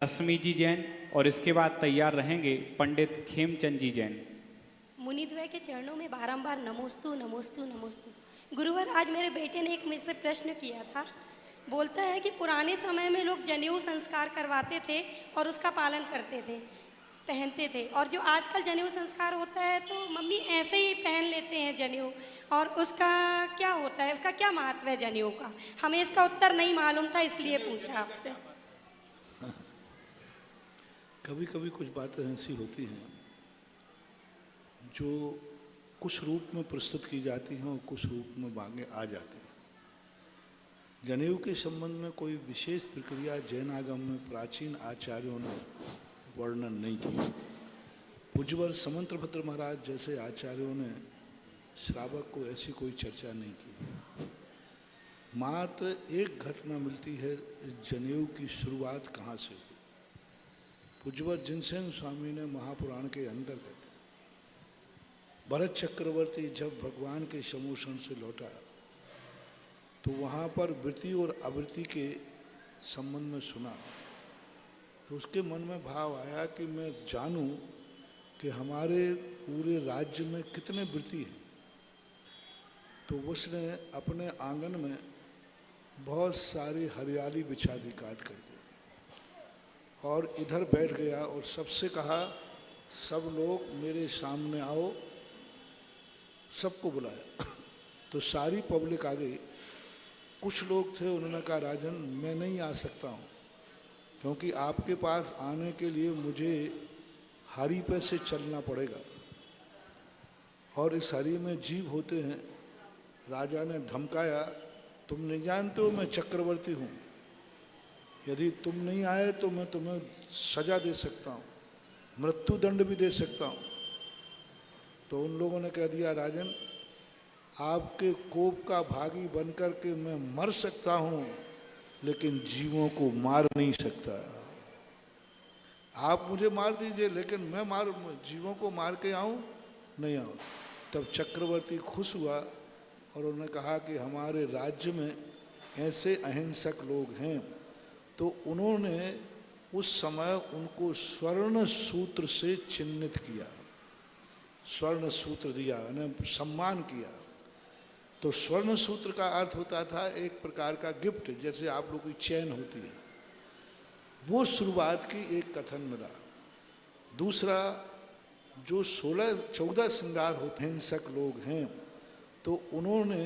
रश्मि जी जैन और इसके बाद तैयार रहेंगे पंडित खेमचंद जी जैन। मुनिद्वय के चरणों में बारंबार नमोस्तु नमोस्तु नमोस्तु। गुरुवर, आज मेरे बेटे ने एक मुझसे प्रश्न किया था। बोलता है कि पुराने समय में लोग जनेऊ संस्कार करवाते थे और उसका पालन करते थे, पहनते थे, और जो आजकल जनेऊ संस्कार होता है तो मम्मी ऐसे ही पहन लेते हैं जनेऊ, और उसका क्या होता है, उसका क्या महत्व है जनेऊ का? हमें इसका उत्तर नहीं मालूम था, इसलिए पूछा आपसे। कभी कभी कुछ बातें ऐसी होती हैं जो कुछ रूप में प्रस्तुत की जाती हैं और कुछ रूप में आगे आ जाती हैं। जनेऊ के संबंध में कोई विशेष प्रक्रिया जैन आगम में प्राचीन आचार्यों ने वर्णन नहीं किया। पूज्यवर समंतभद्र महाराज जैसे आचार्यों ने श्रावक को ऐसी कोई चर्चा नहीं की। मात्र एक घटना मिलती है जनेऊ की शुरुआत कहाँ से हुई। पूज्यवर जिनसेन स्वामी ने महापुराण के अंतर्गत भरत चक्रवर्ती जब भगवान के समूषण से लौटा तो वहाँ पर वृत्ति और आवृत्ति के संबंध में सुना तो उसके मन में भाव आया कि मैं जानूं कि हमारे पूरे राज्य में कितने वृत्ति हैं। तो उसने अपने आंगन में बहुत सारी हरियाली बिछा दी काट करके और इधर बैठ गया और सबसे कहा, सब लोग मेरे सामने आओ। सबको बुलाया तो सारी पब्लिक आ गई। कुछ लोग थे, उन्होंने कहा, राजन मैं नहीं आ सकता हूँ क्योंकि आपके पास आने के लिए मुझे हरी पे से चलना पड़ेगा और इस हरी में जीव होते हैं। राजा ने धमकाया, तुम नहीं जानते हो मैं चक्रवर्ती हूँ, यदि तुम नहीं आए तो मैं तुम्हें सजा दे सकता हूँ, मृत्यु दंड भी दे सकता हूँ। तो उन लोगों ने कह दिया, राजन आपके कोप का भागी बनकर के मैं मर सकता हूँ लेकिन जीवों को मार नहीं सकता। आप मुझे मार दीजिए लेकिन मैं जीवों को मार के आऊँ नहीं आऊँ। तब चक्रवर्ती खुश हुआ और उन्होंने कहा कि हमारे राज्य में ऐसे अहिंसक लोग हैं। तो उन्होंने उस समय उनको स्वर्ण सूत्र से चिन्हित किया, स्वर्ण सूत्र दिया, उन्हें सम्मान किया। तो स्वर्ण सूत्र का अर्थ होता था एक प्रकार का गिफ्ट, जैसे आप लोग की चैन होती है। वो शुरुआत की एक कथन मिला। दूसरा, जो 16-14 श्रृंगार होते हिंसक लोग हैं तो उन्होंने